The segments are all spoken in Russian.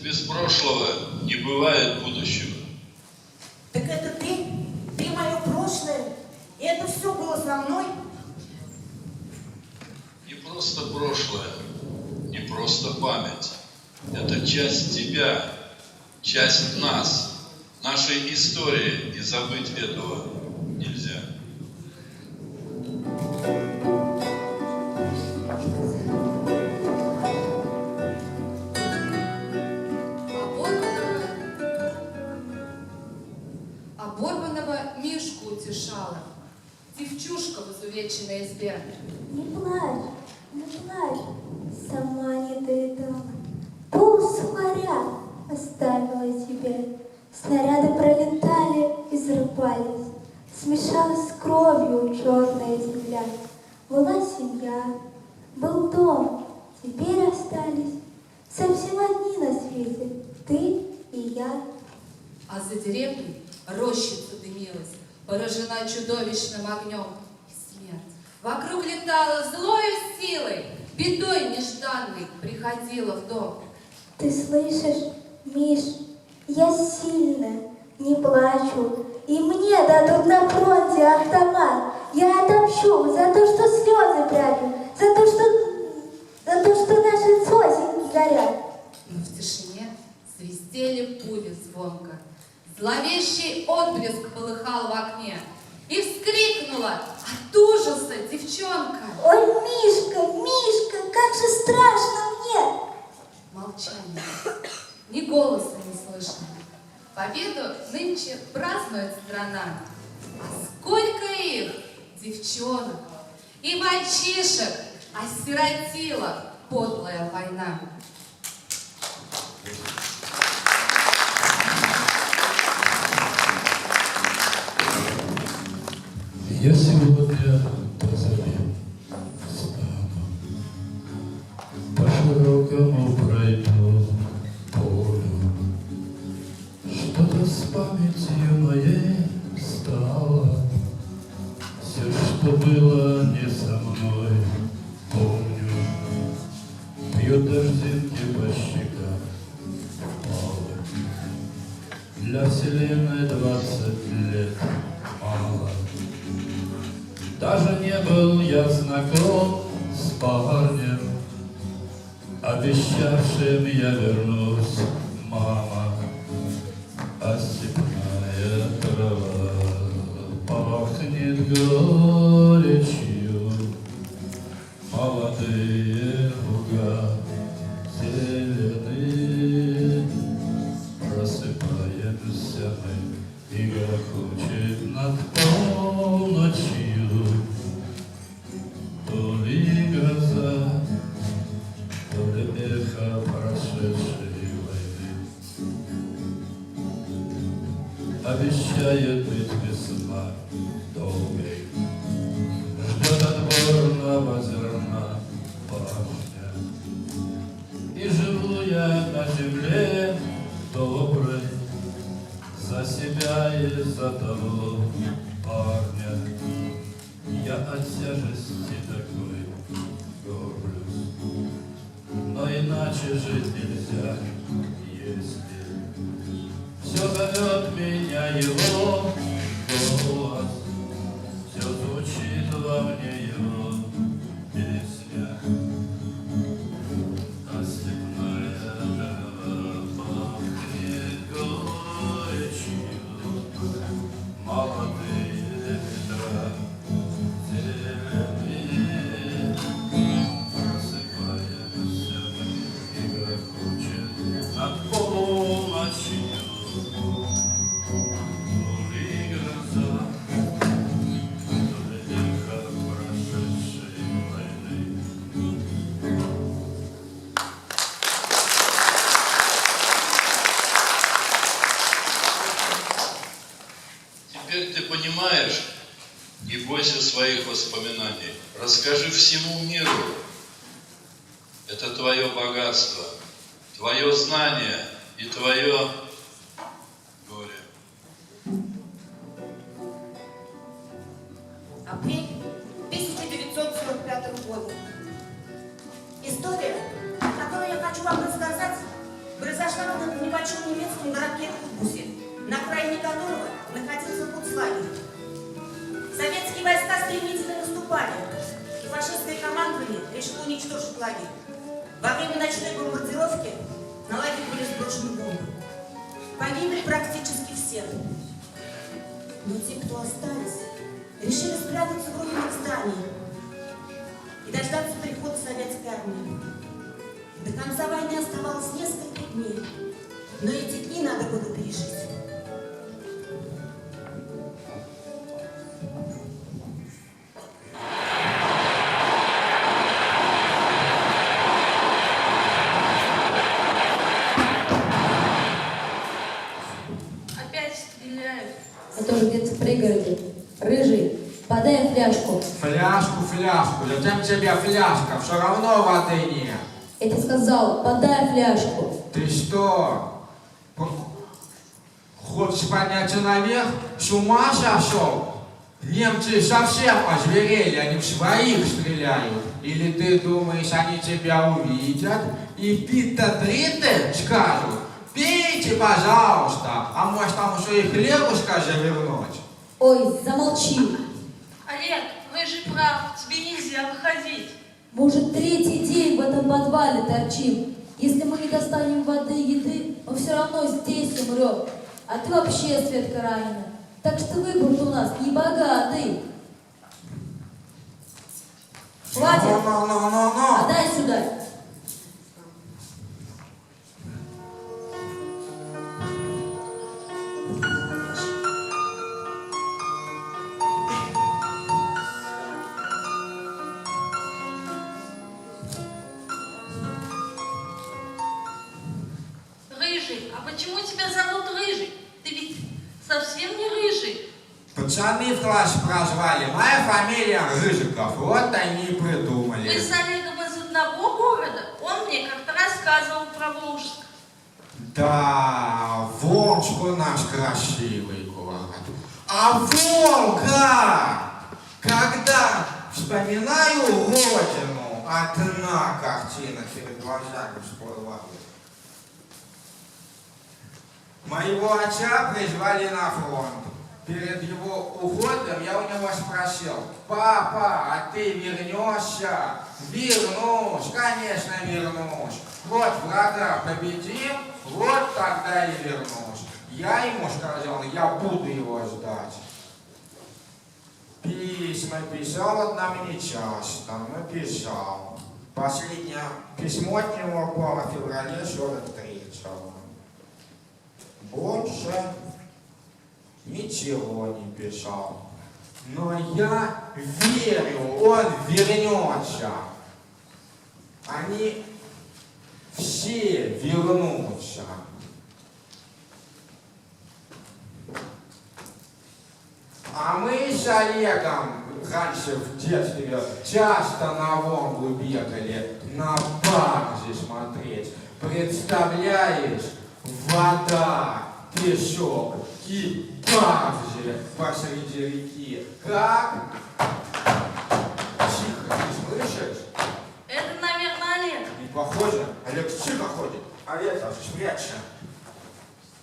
без прошлого не бывает будущего. Так это ты? Ты мое прошлое? И это все было со мной? Не просто прошлое, не просто память. Это часть тебя, часть нас, нашей истории, и забыть этого нельзя. Оборванного Мишку утешала девчушка в изувеченной избе. Не плачь, не плачь, сама не доедала. Пол сухаря оставила тебе. Снаряды пролетали, изрывались. Смешалась с кровью черная земля. Была семья, был дом, теперь остались совсем одни на свете, ты и я. А за деревней рощица дымилась, поражена чудовищным огнем. И смерть вокруг летала злою силой, бедой нежданной приходила в дом. Ты слышишь, Миш, я сильная, не плачу, и мне дадут на фронте автомат. Я отомщу за то, что слезы прячу, за то, что наши сосенки горят. Но в тишине свистели пули звонко. Зловещий отблеск полыхал в окне. И вскрикнула от ужаса девчонка. Ой, Мишка, Мишка, как же страшно мне! Молчание. Ни голоса не слышно. Победу нынче празднует страна. А сколько их, девчонок и мальчишек, осиротила подлая война. Я сегодня позади встану, по широкому пройду полю. Что-то с памятью моей стало, все, что было не со мной, помню. Бьют дождинки по щекам, мало. Для вселенной 20 лет мало. Даже не был я знаком с парнем, обещавшим я вернусь, мама. А степная трава пахнет горечью, молодые луга зеленые. Просыпаемся мы, и грохочет над полночью то ли гроза, то ли эхо прошедшей войны. Обещает быть весна долгой, ждет отборного зерна пашня. И живу я на земле доброй, за себя и за того парня. Я от тяжести такой горблюсь, но иначе жить нельзя, если все зовет меня его голос, все звучит во мне его песня. А степная трава пахнет горечью, молодые ветра зеленые. Просыпаемся мы, и грохочет над полночью то ли гроза, то ли эхо прошедшей войны. Теперь ты понимаешь, не бойся своих воспоминаний. Расскажи всему миру. Это твое богатство, твое знание и твое горе. Апрель 1945 года. История, которую я хочу вам рассказать, произошла произошла в небольшом немецком городке Кутбусе, на окраине которого находился концлагерь. Советские войска стремительно наступали, и фашистское командование решило уничтожить лагерь. Во время ночной бомбардировки на лагерь были сброшены бомбы. Погибли практически все. Но те, кто остались, решили спрятаться в руинах зданий и дождаться прихода советской армии. До конца войны оставалось несколько дней, но эти дни надо было пережить. Опять стреляют. Я тоже где-то в пригороде. Рыжий, подай фляжку. Фляжку, зачем тебе фляжка? Все равно воды нет. Я тебе сказал, подай фляжку. Ты что? Хочешь подняться наверх? С ума сошел? Немцы совсем озверели, они в своих стреляют. Или ты думаешь, они тебя увидят и пита-триты скажут? Пейте, пожалуйста, а может там еще и хлебушка завернуть? Ой, замолчи. Олег, рыжий прав, тебе нельзя выходить. Мы уже 3-й день в этом подвале торчим. Если мы не достанем воды и еды, мы все равно здесь умрем. А ты вообще, Светка, ранена. Так что выбор у нас не богатый. Хватит! Отдай сюда. Рыжий, а почему тебя зовут Рыжий? Ты ведь совсем не рыжий. Пацаны в классе прозвали. Моя фамилия Рыжиков. Вот они и Вы придумали. с Олегом из одного города? Он мне как-то рассказывал про Волжск. Да, Волжск у нас красивый город. А Волга! Когда вспоминаю родину, одна картина перед глазами всплывает. Моего отца призвали на фронт. Перед его уходом я у него спросил: папа, а ты вернешься? Вернусь, конечно, вернусь. Вот врага победим, вот тогда и вернусь. Я ему сказал, я буду его ждать. Письма писал одному нечасто, но писал. Последнее письмо от него было в феврале 43-го. Больше ничего не писал. Но я верю, он вернется. Они все вернутся. А мы с Олегом раньше в детстве часто на Волгу бегали, на баржи смотреть. Представляешь, вода, песок и баржи посреди реки. Как? Тихо, ты слышишь? Это, наверное, Олег. Не похоже. Олег тихо ходит. А это спрячься.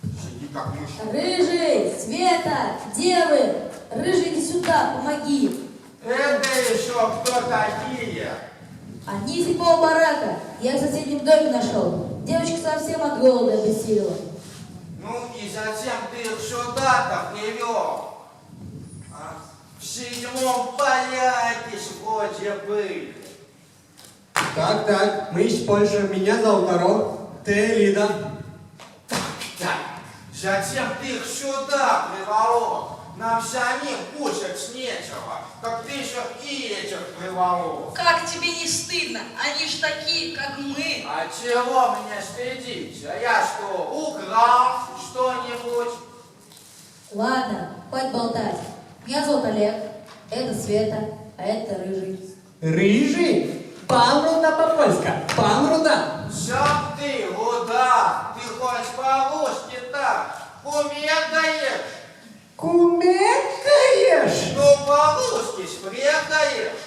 Сиди как мышь. Рыжий, Света, где вы? Рыжий, иди сюда, помоги. Это еще кто такие? Они из седьмого барака. Я их в соседнем доме нашел. Девочка совсем от голода обессилила. Ну и зачем ты их сюда-то привел? А? В седьмом порядке вроде бы. Так, мы из Польши. Меня зовут Арон. Ты Лида. Так, зачем ты их сюда приволок? Нам самим кушать нечего. Как ты еще и этих приволок. Как тебе не стыдно? Они ж такие, как мы. А чего мне стыдиться? Я что, украл что-нибудь? Ладно, хватит болтать. Меня зовут Олег. Это Света, а это Рыжий. Рыжий? Пан Руда по-польски. Пан Руда. Сам ты, Руда, ты хоть по-русски так кумекаешь? Кумекаешь? Ну, по-русски спрекаешь.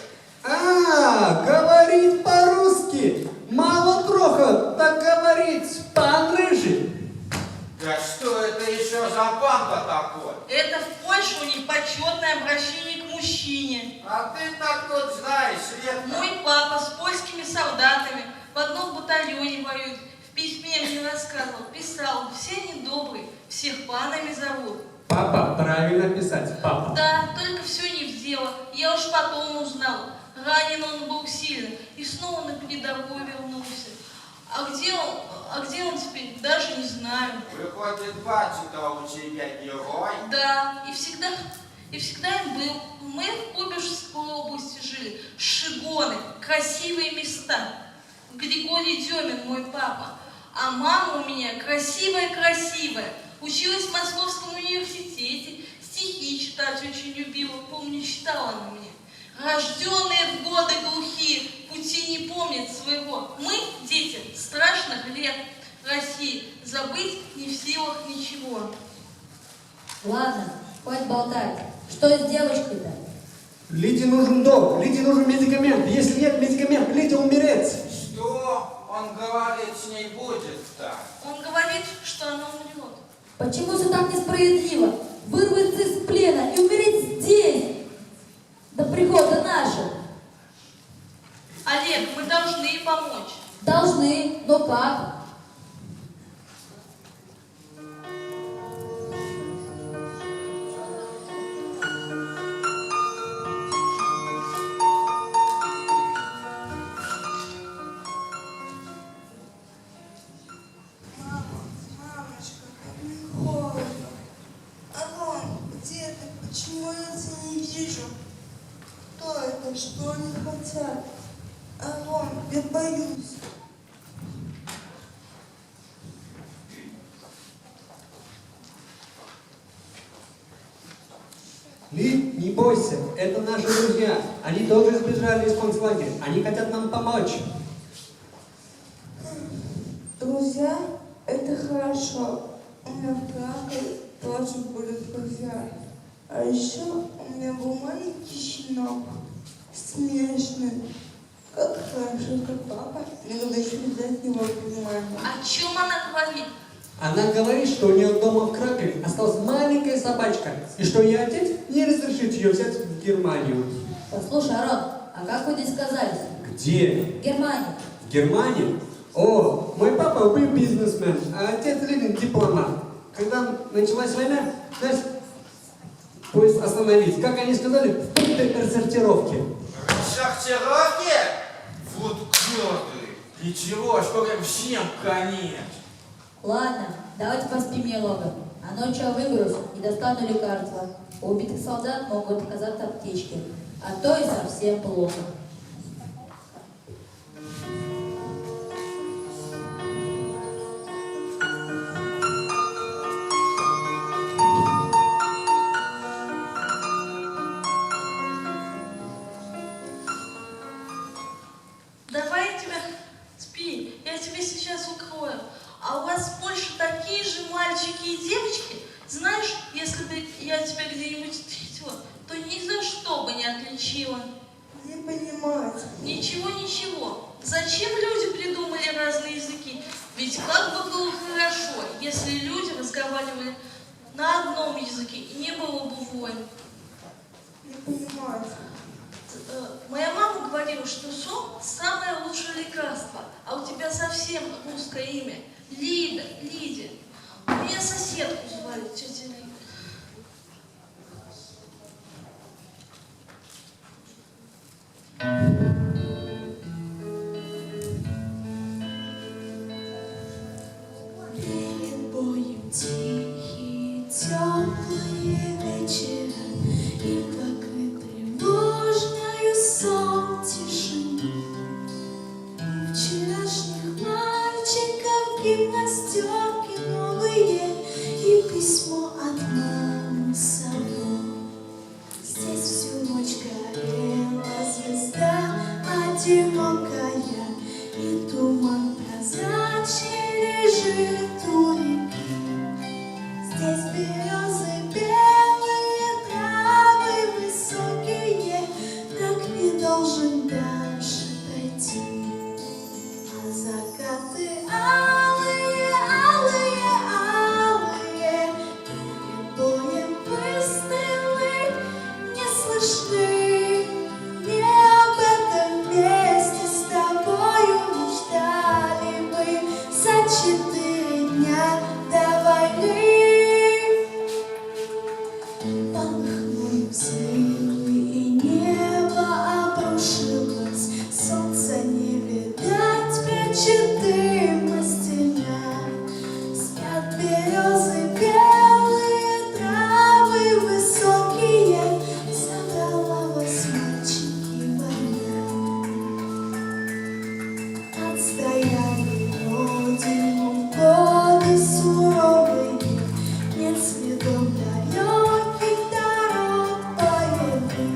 Говорит по-русски. Мало трохи, так говорит пан Рыжий. какой. Это в Польше у них почетное обращение к мужчине. А ты так вот знаешь, Света. Мой папа с польскими солдатами в одном батальоне воюет. В письме мне рассказывал, писал, все они добрые, всех панами зовут. Папа, правильно писать, папа. Да, только все не в дело. Я уж потом узнал. Ранен он был сильно и снова на передовую вернулся. А где он теперь, даже не знаю. Выходит, батюшка у тебя герой. Да, и всегда им был. Мы в Куйбышевской области жили. Шигоны, красивые места. Григорий Демин, мой папа. А мама у меня красивая-красивая. Училась в Московском университете. Стихи читать очень любила. Помню, читала она мне. Рожденные в годы глухие, пути не помнят своего. Мы, дети страшных лет России, забыть не в силах ничего. Ладно, хватит болтать. Что с девочкой-то? Лиде нужен дом, Лиде нужен медикамент. Если нет медикамента, Лиде умереть. Что он говорит с ней будет-то? Он говорит, что она умрет. Почему все так несправедливо? Вырваться из плена и умереть здесь, до прихода наших. Олег, мы должны ей помочь. Должны, но как? Мамочка, как мне холодно. Алон, где ты? Почему я тебя не вижу? Кто это? Что они хотят? Алон, я боюсь. Лид, не бойся, это наши друзья. Они тоже сбежали из концлагеря. Они хотят нам помочь. Друзья, это хорошо. У меня в Кракове тоже будут друзья. А еще у меня был маленький щенок. Смешный. Как хорошо, что папа не разрешил взять его внимание. О чем она говорит? Она говорит, что у нее дома в Кракове осталась маленькая собачка, и что ее отец не разрешит ее взять в Германию. Послушай, Арон, а как вы здесь оказались? Где? В Германии. В Германии? О, мой папа был бизнесмен, а отец Ленин дипломат. Когда началась война, знаешь, поезд остановить. Как они сказали, в пункте рассортировки. Шахтеровки? Вот ты! Ничего, скоро всем конец. Ладно, давайте поспим немного. А ночью я выберусь и достану лекарства. У убитых солдат могут оказаться аптечки, а то и совсем плохо. Давай тебя спи, я тебя сейчас укрою. А у вас в Польше такие же мальчики и девочки? Знаешь, если бы я тебя где-нибудь встретила, то ни за что бы не отличила. Не понимаю. Ничего. Зачем люди придумали разные языки? Ведь как бы было хорошо, если люди разговаривали на одном языке и не было бы войн. Не понимаю. Моя мама говорила, что сон – самое лучшее лекарство, а у тебя совсем русское имя. Лидия. У меня соседку звали тетя Лида. Перед боем тихие, теплые вечера и покрыт тревожною сон тишины. Вчерашних мальчиков гимнастерки новые и письмо от мамы с собой. Здесь всю ночь горела звезда одинокая, и туман прозрачный лежит у реки. Здесь березы белые, травы высокие, так не должен дальше пойти. А закаты алые, алые. четыре мастера. Спят березы белые, травы высокие, собрала вас мальчики война. Отстояли родину годы суровые, нет следов далеких дорог боевых.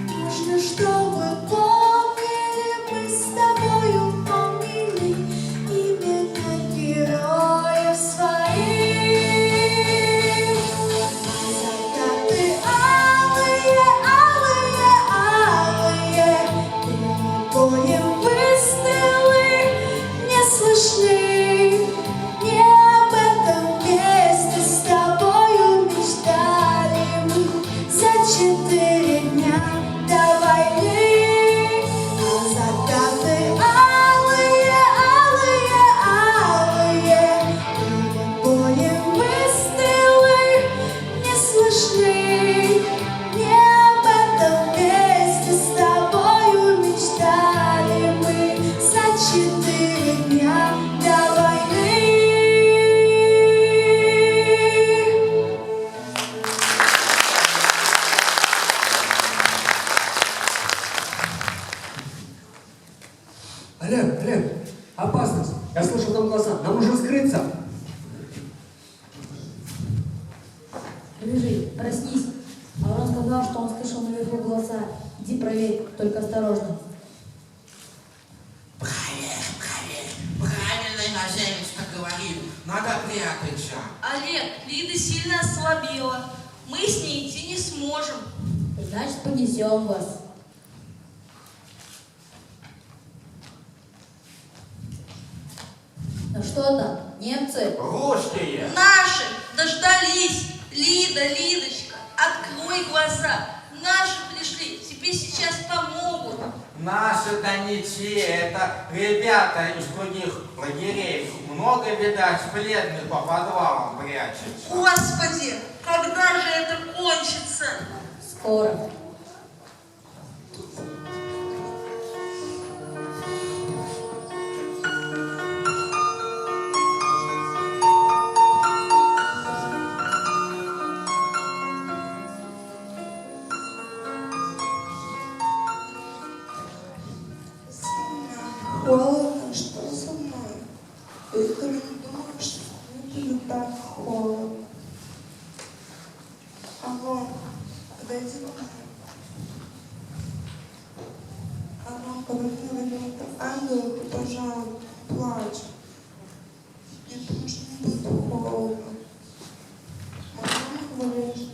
Нужно, чтобы помнили мы с тобою, помнили именно героев своих. Закаты алые, алые, алые, перед боем выстрелы не слышны. Не об этом месте с тобою мечтали мы за 4 дня до войны. А закаты алые, алые, алые, перед боем выстрелы не слышны. Не об этом месте с тобою мечтали мы за 4 дня до войны. Олег, опасность. Я слышу там голоса. Нам нужно скрыться. Рыжий, проснись. Аврон сказал, что он слышал наверху голоса. Иди проверь, только осторожно. Правильно иноземец-то говорит. Надо прятаться. Олег, Лида сильно ослабела. Мы с ней идти не сможем. Значит, понесем вас. Ну что там, немцы? Русские. Наши дождались. Лида, Лидочка, открой глаза. Наши пришли, тебе сейчас помогут. Наши-то не те, это ребята из других лагерей. Много, видать, пленных по подвалам прячется. Господи, когда же это кончится? Скоро. Холодно, что со мной? Только не думаю, что мне будет так холодно. Алло, подойди ко мне. Алло, когда мне ребенка ангел, то, пожалуйста, плачь. Мне тоже не будет холодно. Мама говорит,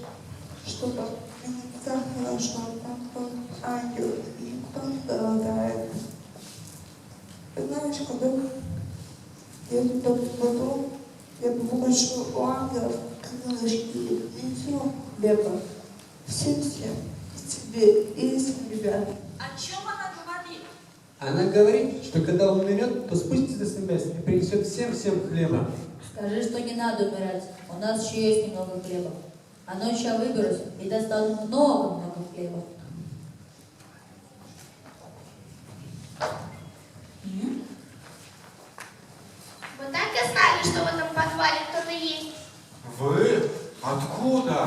что мне так хорошо, там как ангел, и никто не голодает. Ты знаешь, когда я туда попаду, я попрошу у ангелов крылышки, и все, Беба, все тебе и этим ребятам. О чем она говорит? Она говорит, что когда он умрет, то спустится с небес и принесет всем хлеба. Скажи, что не надо умирать. У нас еще есть немного хлеба. А ночью я выберусь и достану много-много хлеба. Вы так и знали, что в этом подвале кто-то есть? Вы? Откуда?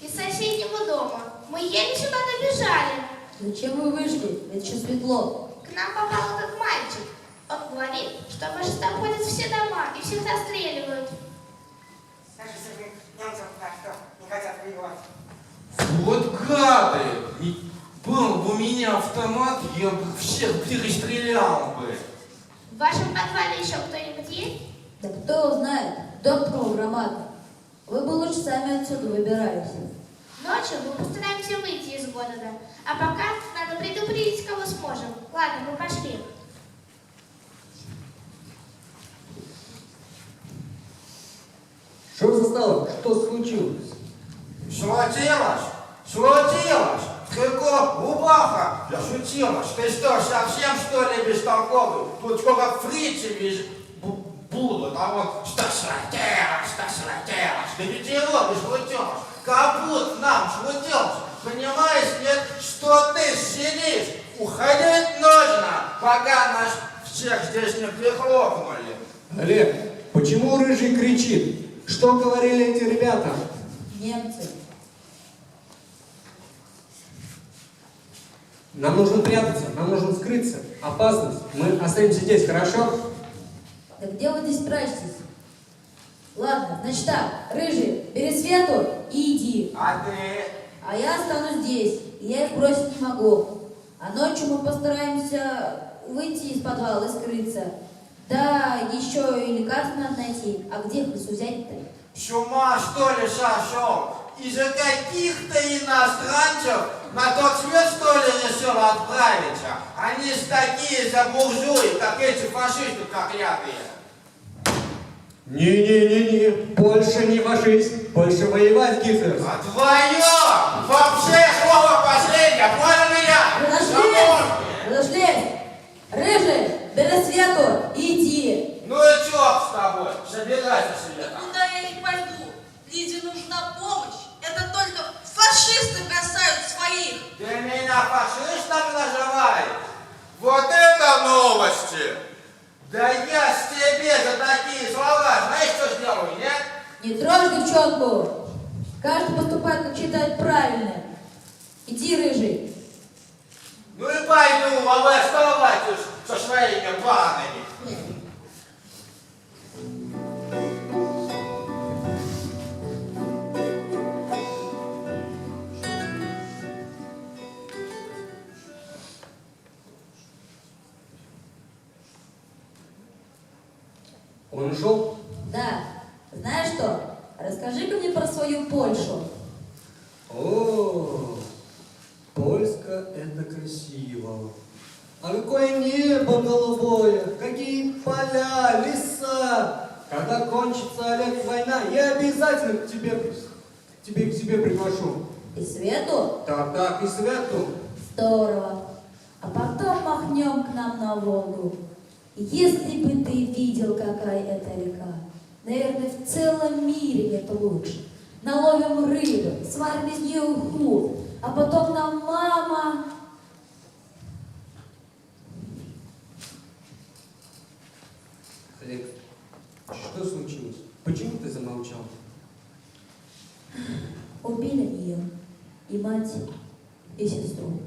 Из соседнего дома. Мы еле сюда добежали. Зачем вы вышли? Ведь еще светло. К нам попал этот мальчик. Он говорит, что фашисты обходят все дома и всех расстреливают. Не хотят воевать. Вот гады! И был бы у меня автомат, я бы всех перестрелял бы. В вашем подвале еще кто-нибудь есть? Да кто его знает? Доктор громада. Вы бы лучше сами отсюда выбирались. Ночью мы постараемся выйти из города. А пока надо предупредить, кого сможем. Ладно, мы пошли. Что застало? Что случилось? Случилось? Случилось? Сколько рубаха? Я шутилась. Ты что, совсем что ли бестолковый? Тут сколько фрицев будут, а вот что случилось? Да ведь и робишь случилось. Капут нам случилось. Понимаешь, нет, что ты сидишь? Уходить нужно, пока нас Всех здесь не прихлопнули. Олег, почему Рыжий кричит? Что говорили эти ребята? Немцы. Нам нужно прятаться, нам нужно скрыться. Опасность. Мы останемся здесь, хорошо? Да где вы здесь прячетесь? Ладно, значит так, Рыжий, бери Свету и иди. А ты? А я останусь здесь, и я их бросить не могу. А ночью мы постараемся выйти из подвала и скрыться. Да, еще и лекарства надо найти. А где их взять-то? С ума, что ли, сошел? Из-за каких-то иностранцев на тот свет, что ли, решил отправиться? Они ж такие за буржуи, как эти фашисты проклятые. Не-не-не-не, больше не фашист, больше воевать, Гитлер. А твое! Вообще слово последнее, понял меня? Подошли! Рыжий, бери Свету и иди. Ну и чё с тобой? Забирайся себе. Куда я не пойду? Лиде нужна помощь. Это только фашисты бросают своих. Ты меня фашистом называешь? Вот это новости! Да я с тебе за такие слова, знаешь, что сделаю, нет? Не трожь девчонку. Каждый поступает, как считает правильно. Иди, Рыжий. Ну и пойду, а вы оставайтесь со своими планами. Он ушел? Да. Знаешь что? Расскажи-ка мне про свою Польшу. О, Польска — это красиво. А какое небо голубое, какие поля, леса. Когда кончится, Олег, война, я обязательно к тебе приглашу. И Свету? Так, и Свету. Здорово. А потом махнем к нам на Волгу. Если бы ты видел, какая это река, наверное, в целом мире нет лучше. Наловим рыбы, сварим из нее уху, а потом нам мама... Олег, что случилось? Почему ты замолчал? Убили ее, и мать, и сестру.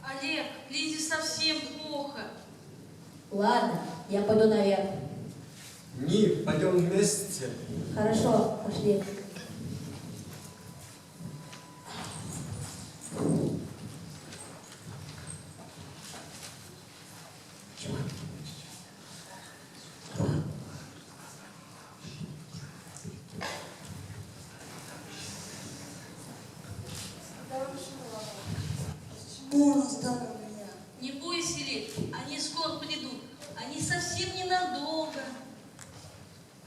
Олег, Лизе совсем плохо. Ладно, я пойду наверх. Не, пойдем вместе. Хорошо, пошли. Почему он оставил меня? Не бойся, Лид, они скоро придут. Они совсем ненадолго.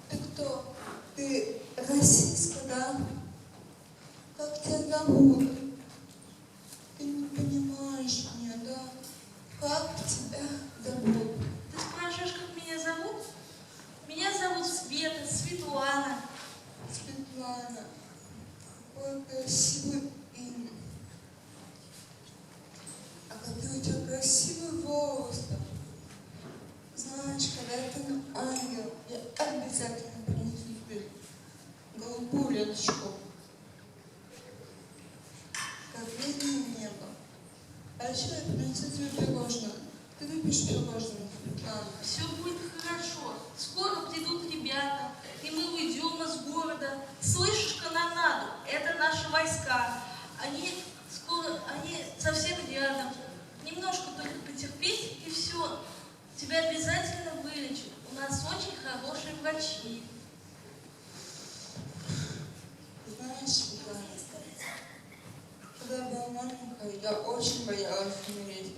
Ты кто? Ты расистка, да? Как тебя зовут? Ты не понимаешь меня, да? Как тебя зовут? Ты спрашиваешь, как меня зовут? Меня зовут Света, Светлана. Светлана. Какое красивое имя. А какие у тебя красивые волосы. Знаешь, когда ты ангел, я обязательно принесу тебе голубую ленточку. Как летнее небо. А еще я принесу тебе пирожное. Ты любишь пирожное, Светлана? Все будет хорошо. Скоро придут ребята, и мы уйдем из города. Слышишь канонаду? Это наши войска. Они совсем рядом. Немножко только потерпеть, и все. Тебя обязательно вылечат. У нас очень хорошие врачи. Знаешь, Светлана, когда я была маленькая, я очень боялась умереть.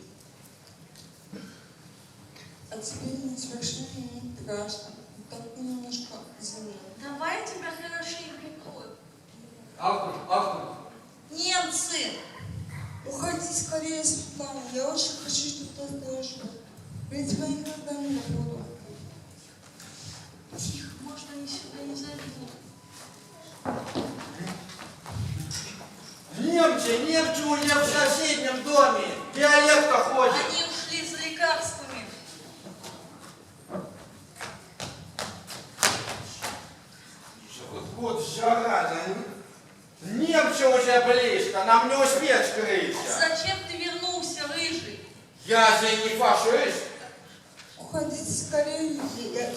А теперь мне совершенно не страшно. Только немножко зло. Давай тебя хорошенько прикроем. Автор. Немцы! Уходи скорее, Светлана. Я очень хочу, чтобы ты осталась жива. Я тебя никогда не забуду. Тихо, может они сюда не зайдут. Немцы уже в соседнем доме. Диалекта ходит. Они ушли за лекарствами. Вот жара. Немцы уже близко. Нам не успеть скрыться. Зачем ты вернулся, рыжий? Я же не фашист. Уходите скорее,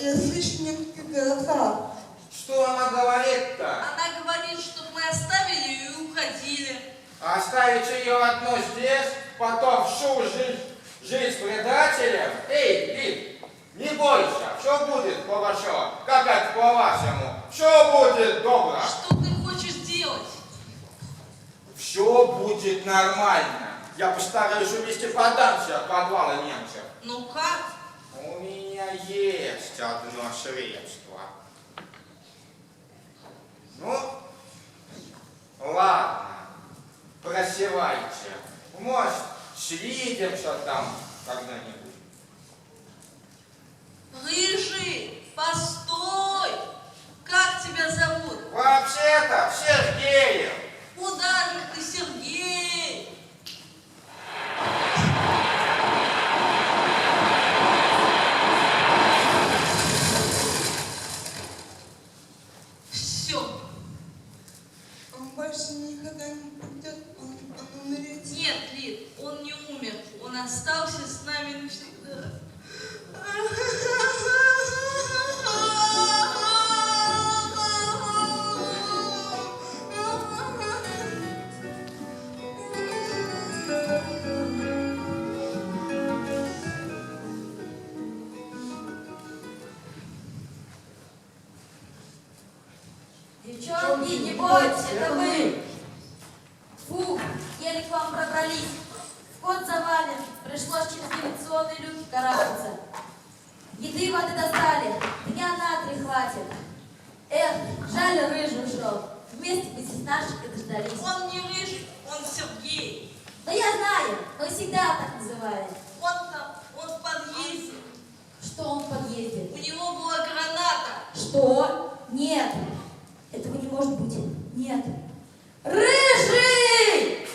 я слышу немские голоса. Что она говорит-то? Она говорит, чтобы мы оставили ее и уходили. Оставить ее одну здесь, потом всю жизнь предателем? Эй, Лид, не бойся, все будет хорошо. Как это по-вашему? Все будет добро. Что ты хочешь делать? Все будет нормально. Я постараюсь увести подальше от подвала немцев. Ну как? У меня есть одно средство. Ну, ладно, просевайте. Может, свидимся там когда-нибудь. Рыжий, постой! Как тебя зовут? Вообще-то Сергеев. Куда же ты, Сергей? Все. Он больше никогда не придет, он умереть. Нет, Лид, он не умер. Он остался с нами навсегда. Девчонки, не бойтесь, это мы. Фух, еле к вам пробрались. Вход завален, пришлось через вентиляционные люки карабкаться. Еды и воды достали, дня на 3 хватит. Эх, жаль, рыжий ушел. Вместе бы с наших и дождались. Он не рыжий, он Сергей. Да я знаю, мы всегда так называли. Он там, он в подъезде. Что он в подъезде? У него была граната. Что? Нет. Этого не может быть. Нет. Рыжий!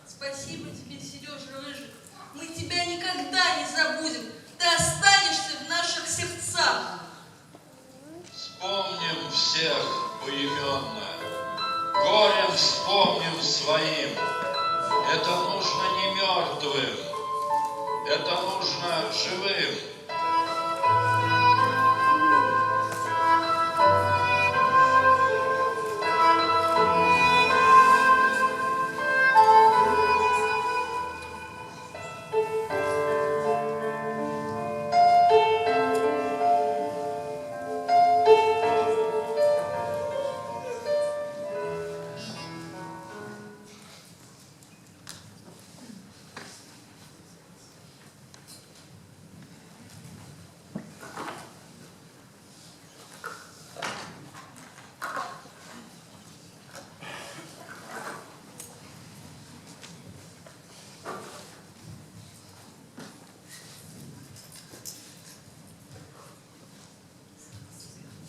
Спасибо тебе, Сережа Рыжий. Мы тебя никогда не забудем. Ты останешься в наших сердцах. Вспомним всех поименно, горем вспомним своим. Это нужно не мертвым, это нужно живым.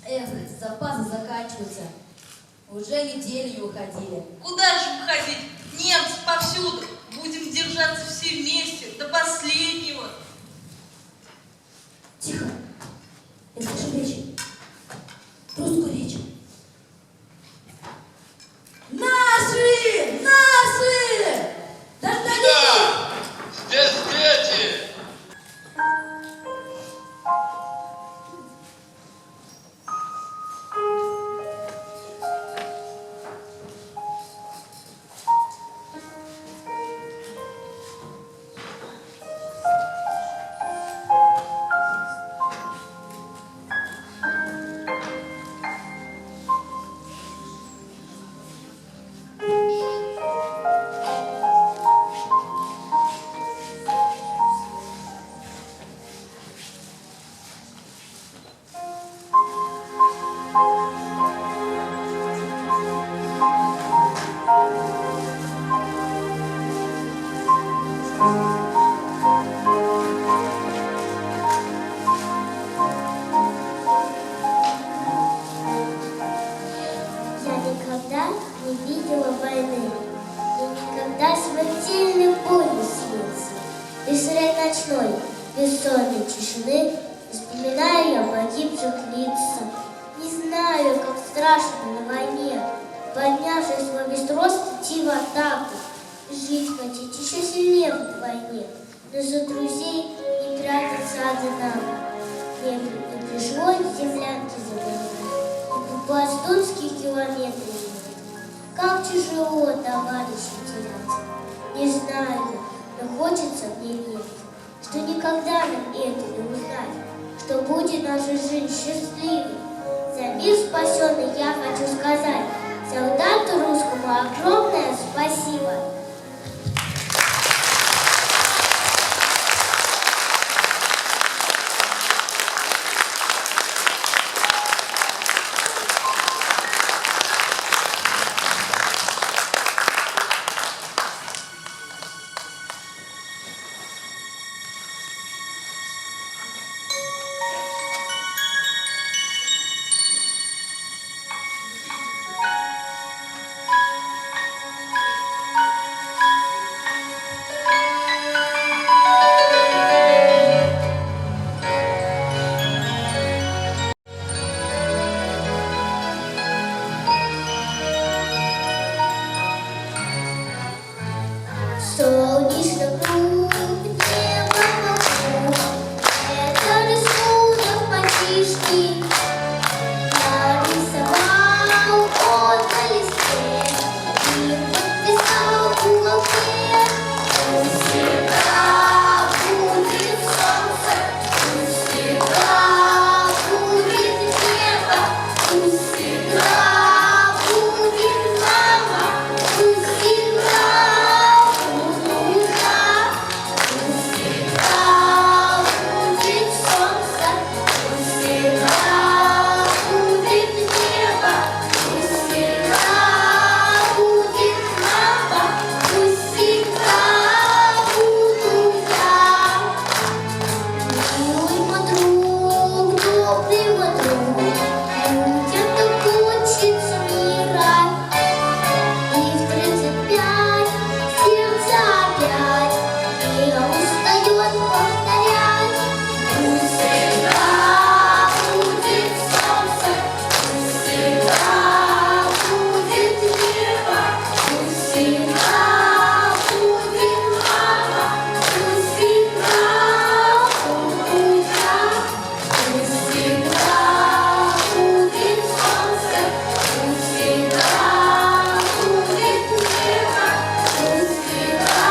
Эх, запасы заканчиваются. Уже недели не уходили. Куда же уходить? Немцы повсюду. Будем держаться все вместе, до последнего. Тихо. Я слышу речь. Русскую речь. Наши! Наши! Дождались! Да! Здесь дети! Я никогда не видела войны, и никогда смертельной боли смерти. Без сырой ночной, бессонной тишины вспоминаю я погибших лица. Не знаю, как страшно на войне, поднявшись во весь рост, идти в атаку. Жить хотеть еще сильнее вдвойне, но за друзей не прятаться одинако. Мне пришлось землянки забывать, пластунские километры ехать. Как тяжело товарищей терять. Не знаю, но хочется мне верить, что никогда нам это не узнать, что будет наша жизнь счастливой. За мир спасенный я хочу сказать солдату русскому огромное спасибо. Солнечный круг, небо вокруг, это рисунок мальчишки. Нарисовал он на листе и подписал в уголке. Пусть всегда будет солнце, пусть всегда будет небо, пусть всегда будет мама, пусть всегда будет я. Пусть всегда будет солнце, пусть всегда будет небо, пусть всегда будет мама, пусть всегда буду я. Милый мой друг, добрый мой друг, людям так хочется мира. И в 35 сердце опять не устает повторять. Пусть всегда будет солнце, пусть всегда будет небо, пусть всегда будет мама, пусть всегда буду я. Пусть всегда будет солнце, пусть всегда будет небо, пусть всегда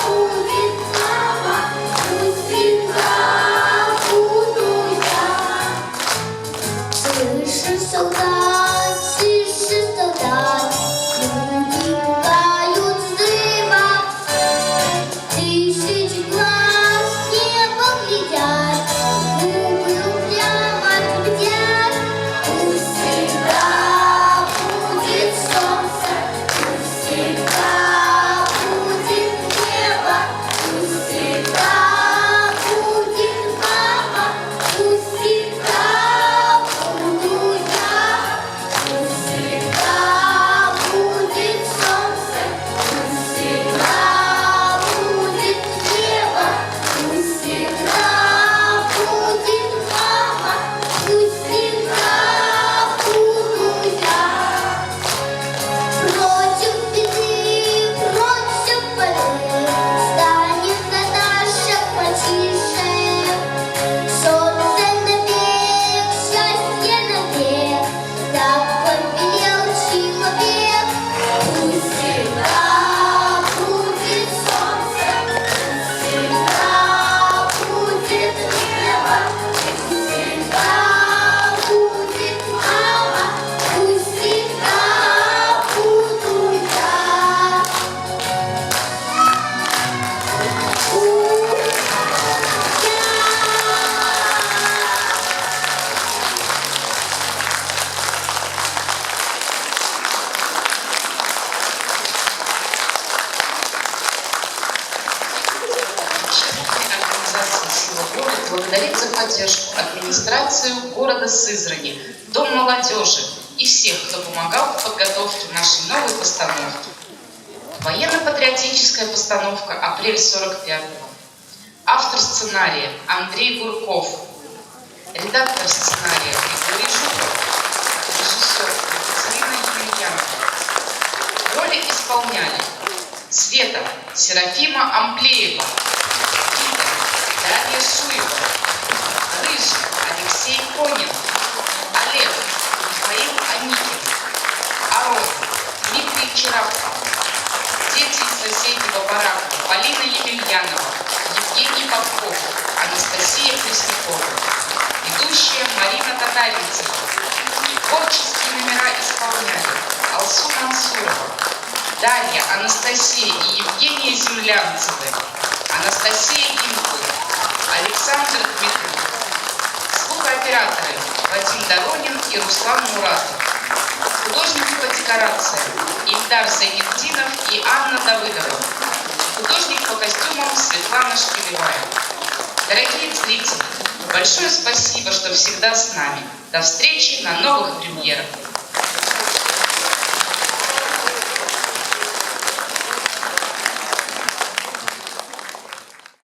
будет мама, пусть всегда буду я. Тише, солдат, тише, солдат, люди пугают взрыва. Тысячи глаз небо глядят, губы упрямо трубят. Пусть всегда будет солнце, пусть всегда будет небо, пусть всегда будет мама, пусть всегда буду я. Пусть всегда будет солнце, пусть всегда будет небо, пусть всегда будет мама, пусть всегда буду я. Против беды, против борьбы станет наша потише. Солнце навек, счастье навек, так повелел человек. Пусть всегда будет солнце, пусть всегда будет небо, пусть всегда будет мама, пусть всегда буду я. поблагодарить за поддержку администрацию города Сызрани, Дом молодежи и всех, кто помогал в подготовке нашей новой постановки. Военно-патриотическая постановка «Апрель 45-го». Автор сценария Андрей Гурков. Редактор сценария Григорий Жуков. Режиссер Екатерина Емельянова. Роли исполняли Света Серафима Амплеева, Рита Дарья Шуева, Рыжий Алексей Конин, Олег Михаил Аникин, Арон Дмитрий Черапко, дети из соседнего барака Полина Емельянова, Евгений Попков, Анастасия Преснякова, ведущая Марина Татаринцева. Творческие номера исполняли Алсу Мансурова, Дарья, Анастасия и Евгения Землянцевы, Анастасия Гинкова, Александр Дмитров. Звукооператоры Вадим Доронин и Руслан Муратов. Художники по декорациям Ильдар Зайнетдинов и Анна Давыдова. Художник по костюмам Светлана Шпилевая. Дорогие зрители, большое спасибо, что всегда с нами. До встречи на новых премьерах.